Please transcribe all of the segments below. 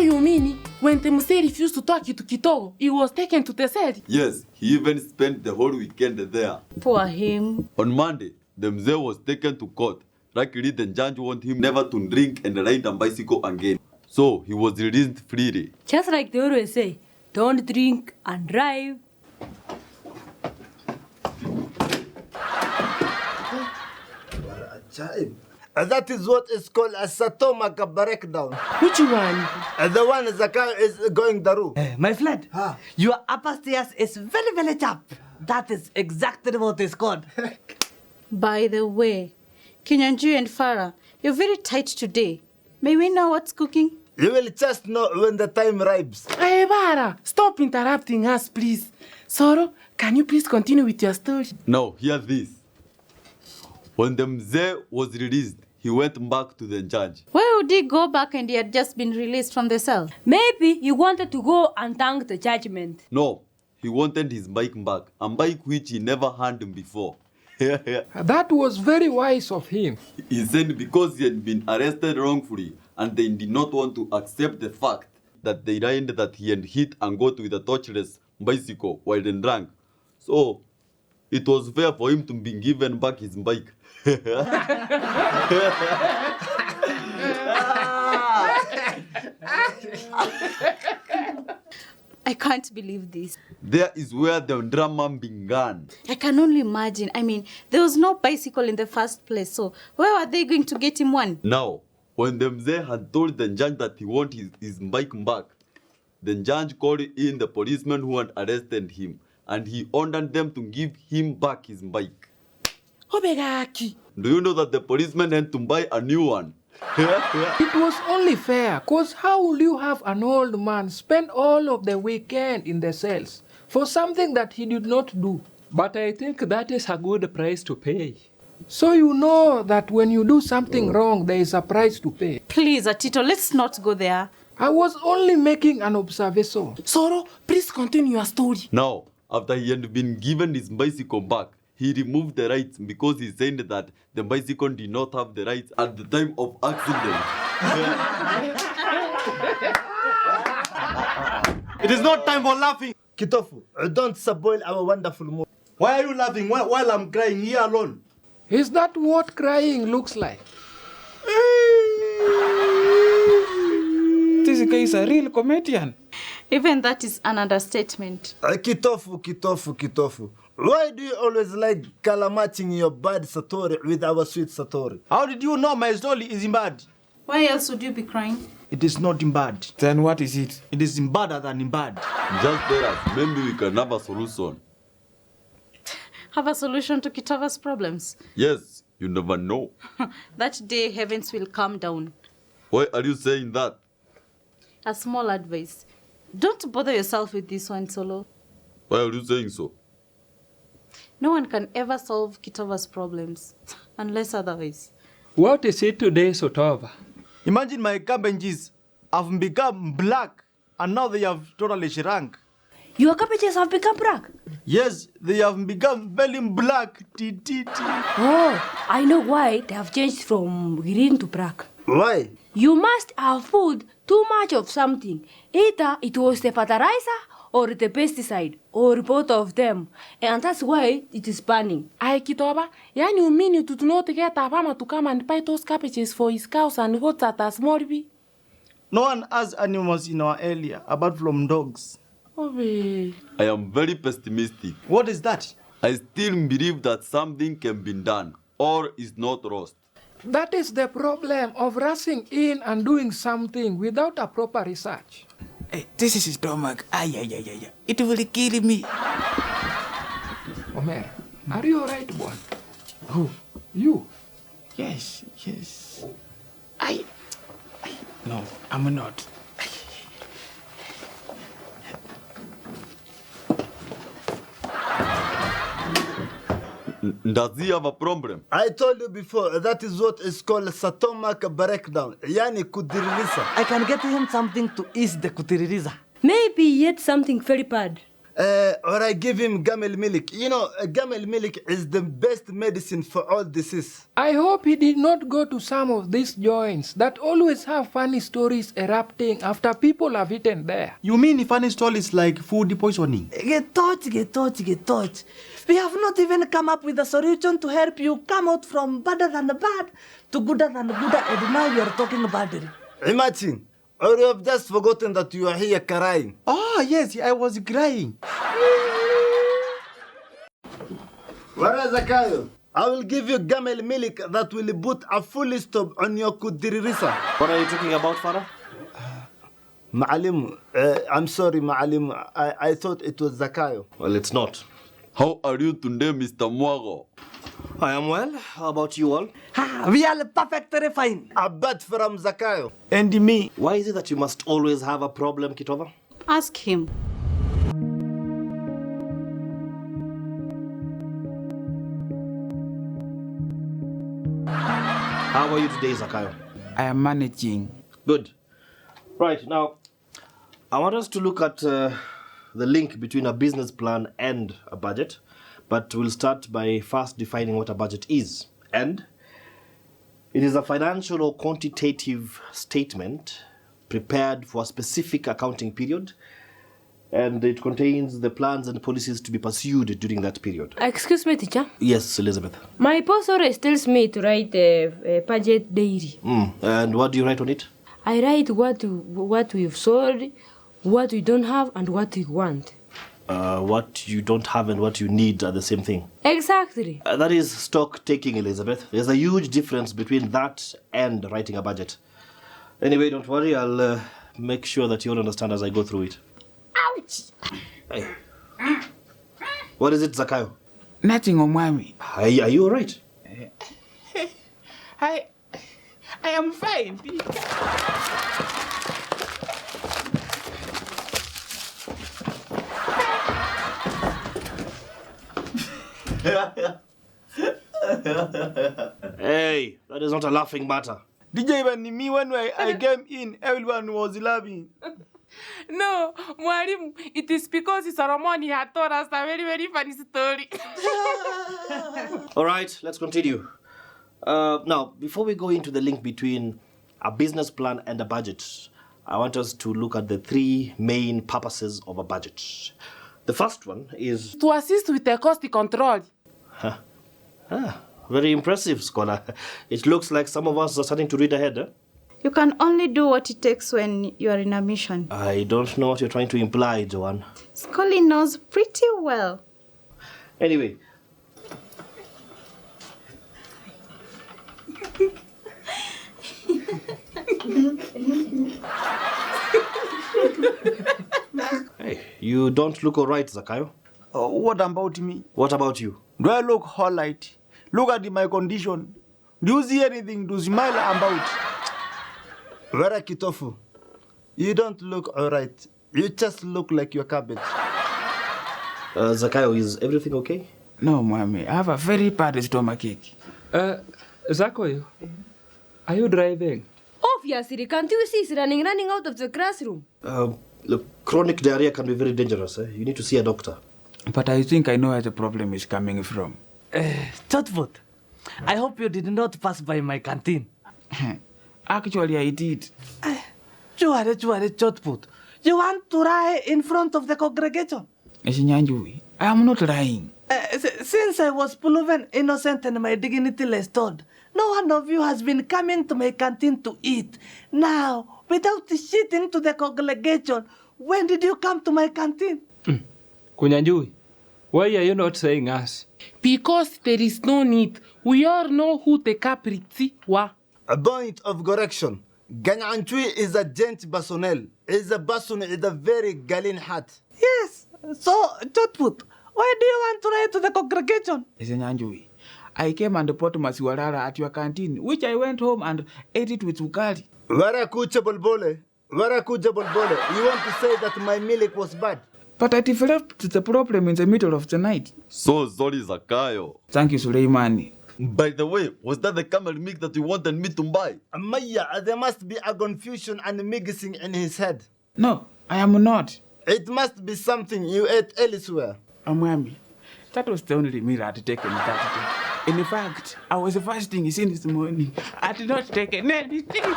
So you mean when the Mzee refused to talk to Kitogo, he was taken to the cell? Yes, he even spent the whole weekend there. Poor him. On Monday, the Mzee was taken to court. Luckily, the judge wanted him never to drink and ride a bicycle again. So he was released freely. Just like they always say, don't drink and drive. That is what is called a stomach breakdown. Which one? The one the car is going through. My friend, your upper stairs is very, very sharp. That is exactly what is called. By the way, Kinyanju and Farah, you're very tight today. May we know what's cooking? You will just know when the time arrives. Hey, Bara, stop interrupting us, please. Soro, can you please continue with your story? Now, hear this. When the Mzee was released, he went back to the judge. Why would he go back and he had just been released from the cell? Maybe he wanted to go and thank the judgment. No, he wanted his bike back, a bike which he never had before. That was very wise of him. He said because he had been arrested wrongfully and they did not want to accept the fact that they learned that he had hit and got with a touchless bicycle while drunk. So, it was fair for him to be given back his bike. I can't believe this. There is where the drama began. I can only imagine. I mean, there was no bicycle in the first place, so where were they going to get him one? Now, when the Mzee had told the judge that he wanted his bike back, the judge called in the policeman who had arrested him, and he ordered them to give him back his bike. Obegaki. Do you know that the policeman had to buy a new one? It was only fair, because how will you have an old man spend all of the weekend in the cells for something that he did not do? But I think that is a good price to pay. So you know that when you do something wrong, there is a price to pay. Please, Atito, let's not go there. I was only making an observation. Soro, please continue your story. Now, after he had been given his bicycle back, he removed the rights because he said that the bicycle did not have the rights at the time of accident. It is not time for laughing. Kitofu, don't spoil our wonderful mood. Why are you laughing while I'm crying here alone? Is that what crying looks like? This guy is a real comedian. Even that is an understatement. Kitofu. Why do you always like calamatching your bad Satori with our sweet Satori? How did you know my story is in bad? Why else would you be crying? It is not in bad. Then what is it? It is in badder than in bad. Just tell us, maybe we can have a solution. Have a solution to Kitova's problems. Yes, you never know. That day heavens will come down. Why are you saying that? A small advice. Don't bother yourself with this one, Solo. Why are you saying so? No one can ever solve Kitova's problems, unless otherwise. What is it today, Sotova? Imagine my cabbages have become black and now they have totally shrunk. Your cabbages have become black. Yes, they have become very black. Oh, I know why they have changed from green to black. Why? You must have put too much of something. Either it was the fertilizer or the pesticide or both of them. And that's why it is burning. Ay, Kitoba, yani you mean you do not get a farmer to come and buy those cabbages for his cows and goats at a small bee? No one has animals in our area apart from dogs. Obe. I am very pessimistic. What is that? I still believe that something can be done or is not lost. That is the problem of rushing in and doing something without a proper research. Hey, this is his stomach. Ay. It will kill me. Omer, are you alright, boy? Who? You? Yes. No, I'm not. Does he have a problem? I told you before, that is what is called stomach breakdown. Yani kudirisa. I can get him something to ease the kutiririza. Maybe he ate something very bad. Or I give him camel milk. You know, camel milk is the best medicine for all disease. I hope he did not go to some of these joints that always have funny stories erupting after people have eaten there. You mean funny stories like food poisoning? Get touch. We have not even come up with a solution to help you come out from better than the bad to gooder than the gooder, and now you are talking about it. Imagine, or you have just forgotten that you are here crying. Oh, yes, I was crying. Where is Zakayo? I will give you camel milk that will put a full stop on your kudiririsa. What are you talking about, Father? Ma'alim, I'm sorry, Ma'alim. I thought it was Zakayo. Well, it's not. How are you today, Mr. Mwago? I am well. How about you all? We are perfectly fine. A bet from Zakayo. And me. Why is it that you must always have a problem, Kitova? Ask him. How are you today, Zakayo? I am managing. Good. Right, now, I want us to look at the link between a business plan and a budget, but we'll start by first defining what a budget is. And it is a financial or quantitative statement prepared for a specific accounting period, and it contains the plans and policies to be pursued during that period. Excuse me, teacher. Yes, Elizabeth. My boss always tells me to write a budget diary. And what do you write on it? I write what we've sold, what we don't have, and what we want. What you don't have and what you need are the same thing. Exactly. That is stock taking, Elizabeth. There's a huge difference between that and writing a budget. Anyway, don't worry. I'll make sure that you all understand as I go through it. Ouch! Hey. What is it, Zakayo? Nothing, Omwami. Are you all right? I am fine. Hey, that is not a laughing matter. DJ, even me, when I came in, everyone was laughing. No, Mwalimu, it is because Solomon had told us a very, very funny story. All right, let's continue. Now, before we go into the link between a business plan and a budget, I want us to look at the three main purposes of a budget. The first one is... To assist with the cost control. Very impressive, scholar. It looks like some of us are starting to read ahead, eh? You can only do what it takes when you are in a mission. I don't know what you're trying to imply, Joanne. Scully knows pretty well. Anyway. Hey, you don't look all right, Zakayo. What about me? What about you? Do I look all right? Look at my condition. Do you see anything to smile about? Vera Kitofu, you don't look alright. You just look like your cabbage. Zakayo, is everything okay? No, Mommy. I have a very bad stomachache. Zakayo, are you driving? Obviously, can't you see he's running out of the classroom? Look, chronic diarrhea can be very dangerous. Eh? You need to see a doctor. But I think I know where the problem is coming from. Chotfoot, I hope you did not pass by my canteen. Actually, I did. Chotfoot. You want to lie in front of the congregation? Eshinyanjui, I am not lying. Since I was proven innocent and my dignity restored, no one of you has been coming to my canteen to eat. Now, without shitting to the congregation, when did you come to my canteen? Kunyanjui, why are you not saying us? Because there is no need. We all know who the capriti wa. A point of correction. Ganyanchui is a gent personnel. Is a person with a very galin hat. Yes. So, Chotfoot, why do you want to lie to the congregation? Eshinyanjui, I came and bought masiwarara at your canteen, which I went home and ate it with ukali. Vera kucha bolbole. Vera kucha bolbole. You want to say that my milk was bad? But I developed the problem in the middle of the night. So sorry, Zakayo. Thank you, Suleimani. By the way, was that the camel milk that you wanted me to buy? Maya, there must be a confusion and mixing in his head. No, I am not. It must be something you ate elsewhere. Amwami, that was the only meal I had taken that day. In fact, I was fasting since this morning. I did not take anything.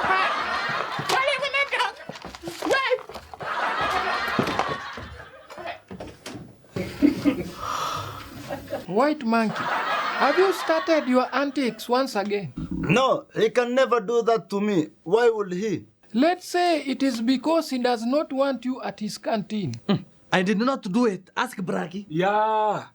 White monkey, have you started your antics once again? No, he can never do that to me. Why would he? Let's say it is because he does not want you at his canteen. I did not do it. Ask Bragi. Yeah.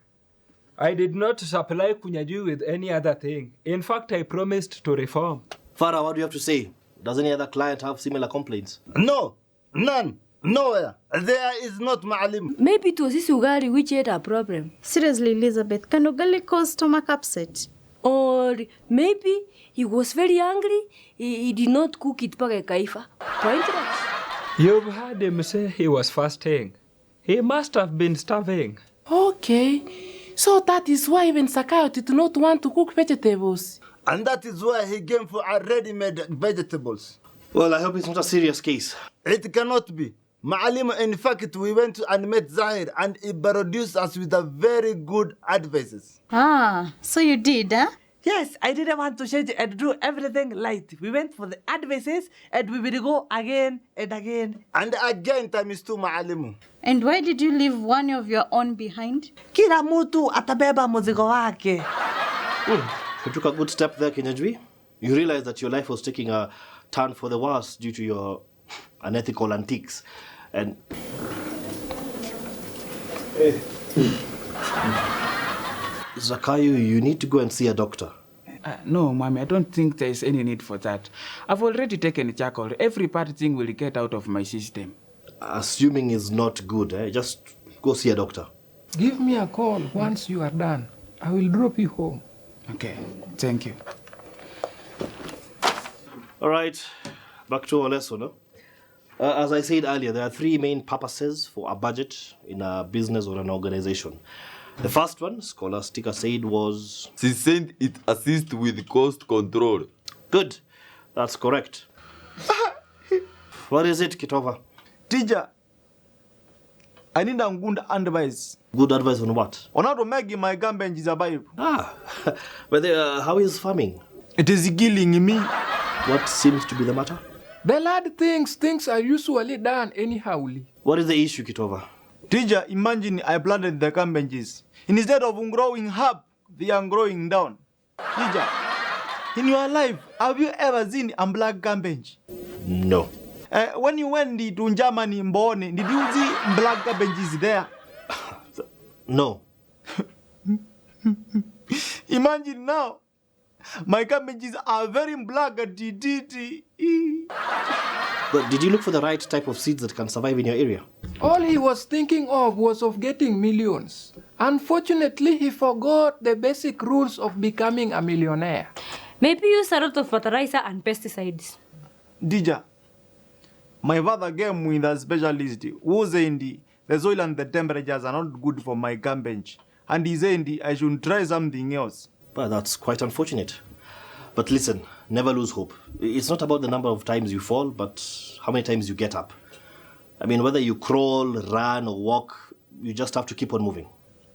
I did not supply Kunyaju with any other thing. In fact, I promised to reform. Farah, what do you have to say? Does any other client have similar complaints? No, none. Nowhere. There is not Maalim. Maybe it was this ugali which had a problem. Seriously, Elizabeth, can ugali cause stomach upset? Or maybe he was very angry. He did not cook it pake kaifa. Pointless. You've heard him say he was fasting. He must have been starving. Okay. So that is why even Sakayo did not want to cook vegetables. And that is why he came for our ready-made vegetables. Well, I hope it's not a serious case. It cannot be. Maalim, in fact, we went to and met Zahir and he produced us with a very good advices. Ah, so you did, huh? Yes, I didn't want to change and do everything light. We went for the advices and we will go again and again. And again, times 2, Maalim. And why did you leave one of your own behind? Kila mtu atabeba mzigo wake. You took a good step there, Kinyajwi. You realized that your life was taking a turn for the worse due to your unethical antics. And Zakayo, you need to go and see a doctor. No, Mommy, I don't think there is any need for that. I've already taken charcoal. Every bad thing will get out of my system. Assuming it's not good, just go see a doctor. Give me a call once you are done. I will drop you home. Okay, thank you. All right, back to our lesson. No? As I said earlier, there are 3 main purposes for a budget in a business or an organization. The first one, Scholastica said, was... She said it assists with cost control. Good, that's correct. What is it, Kitova? Teacher, I need a good advice. Good advice on what? On how to make my cabbage survive. But how is farming? It is killing me. What seems to be the matter? The lad thinks things are usually done anyhowly. What is the issue, Kitova? Teacher, imagine I planted the cabbages. Instead of growing up, they are growing down. Teacher, in your life, have you ever seen a black cabbage? No. When you went to Germany, Mbone, did you see black cabbages there? No. Imagine now, my cabbages are very black. But did you look for the right type of seeds that can survive in your area? All he was thinking of was of getting millions. Unfortunately, he forgot the basic rules of becoming a millionaire. Maybe use a lot of fertilizer and pesticides. Teacher, my father came with a specialist who said the soil and the temperatures are not good for my cabbage. And he said I should try something else. Well, that's quite unfortunate. But listen, never lose hope. It's not about the number of times you fall, but how many times you get up. I mean, whether you crawl, run, or walk, you just have to keep on moving.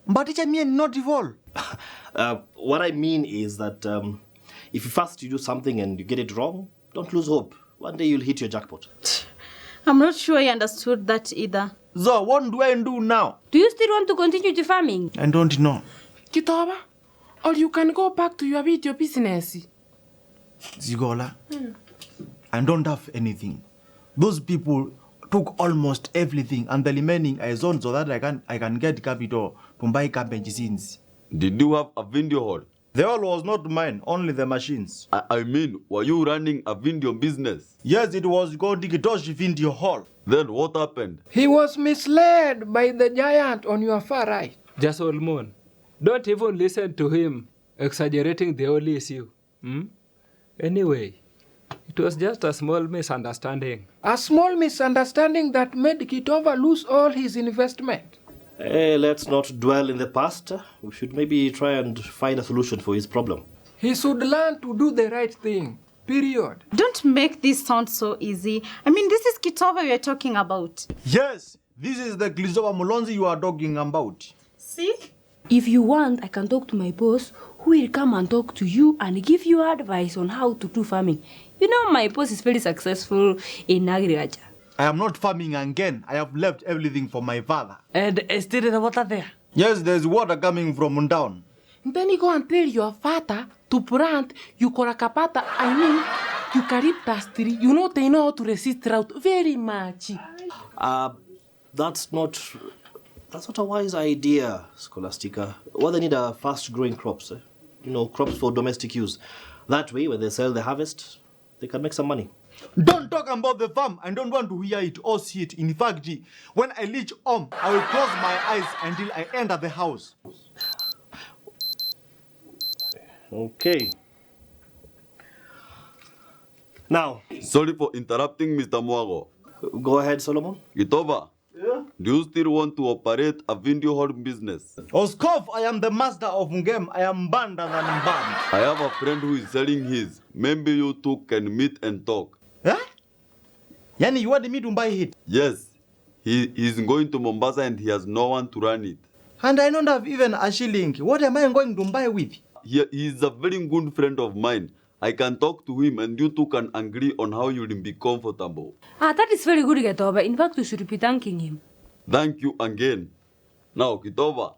But teacher, me not fall. What I mean is that if first you do something and you get it wrong, don't lose hope. One day you'll hit your jackpot. I'm not sure I understood that either. So, what do I do now? Do you still want to continue the farming? I don't know. Kitoba, or you can go back to your video business. Zigola, I don't have anything. Those people took almost everything, and the remaining I sold so that I can get capital to buy cabbage seeds. Did you have a video hall? The hall was not mine, only the machines. I mean, were you running a video business? Yes, it was called Digitoshi Video Hall. Then what happened? He was misled by the giant on your far right. Just Olmon. Don't even listen to him exaggerating the whole issue. Anyway, it was just a small misunderstanding. A small misunderstanding that made Kitova lose all his investment. Let's not dwell in the past. We should maybe try and find a solution for his problem. He should learn to do the right thing. Period. Don't make this sound so easy. I mean, this is Kitova we are talking about. Yes, This is the Christopher Mulonzi you are talking about. See? If you want, I can talk to my boss, who will come and talk to you and give you advice on how to do farming. You know, my boss is very successful in agriculture. I am not farming again. I have left everything for my father. And still the water there? Yes, there's water coming from down. Then you go and tell your father to plant eucalyptus, eucalyptus tree. You know they know how to resist drought very much. That's not a wise idea, Scholastica. What they need are fast-growing crops. You know, crops for domestic use. That way, when they sell the harvest, they can make some money. Don't talk about the farm. I don't want to hear it or see it. In fact, when I reach home, I will close my eyes until I enter the house. Okay. Now. Sorry for interrupting, Mr. Mwago. Go ahead, Solomon. Gitoba. Yeah? Do you still want to operate a video hall business? Oskov, I am the master of game. I am bander than band. I have a friend who is selling his. Maybe you two can meet and talk. Huh? Yani, you want me to buy it? Yes. He is going to Mombasa and he has no one to run it. And I don't have even a shilling. What am I going to buy with? He is a very good friend of mine. I can talk to him and you two can agree on how you will be comfortable. That is very good, Gitoba. In fact, you should be thanking him. Thank you again. Now, Gitoba,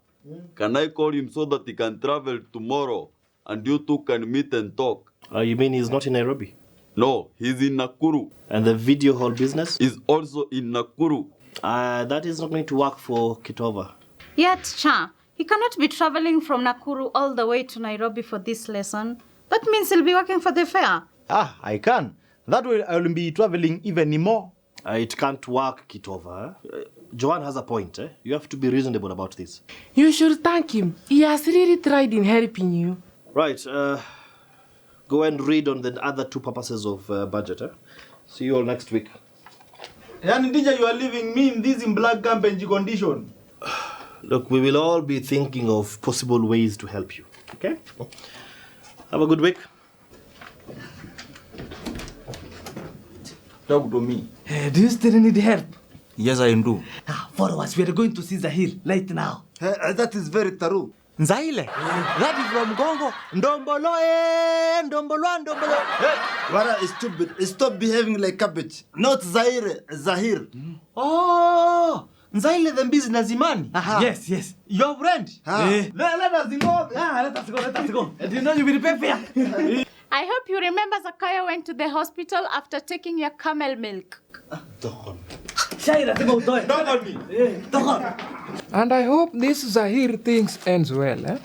can I call him so that he can travel tomorrow and you two can meet and talk? You mean he's not in Nairobi? No, he's in Nakuru. And the video hall business? Is also in Nakuru. That is not going to work for Kitova. Yet, Cha, he cannot be traveling from Nakuru all the way to Nairobi for this lesson. That means he'll be working for the fair. I can. That way I will be traveling even more. It can't work, Kitova. Joanne has a point. You have to be reasonable about this. You should thank him. He has really tried in helping you. Right. Go and read on the other two purposes of budget. See you all next week. Yani DJ, you are leaving me in this black campaign condition. Look, we will all be thinking of possible ways to help you. Okay? Have a good week. Talk to me. Do you still need help? Yes, I do. Follow us. We are going to see Zahir right now. That is very true. Nzaile? That is from Congo. Ndombolo, Ndombolo. Hey, what is stupid? Stop behaving like cabbage. Not Zaire, Zahir. Oh, Nzaile the businessman. Yes. Your friend? Let us go. Let us go. Do you know you will pay fair? I hope you remember Zakayo went to the hospital after taking your camel milk. And I hope this Zahir thing ends well, eh?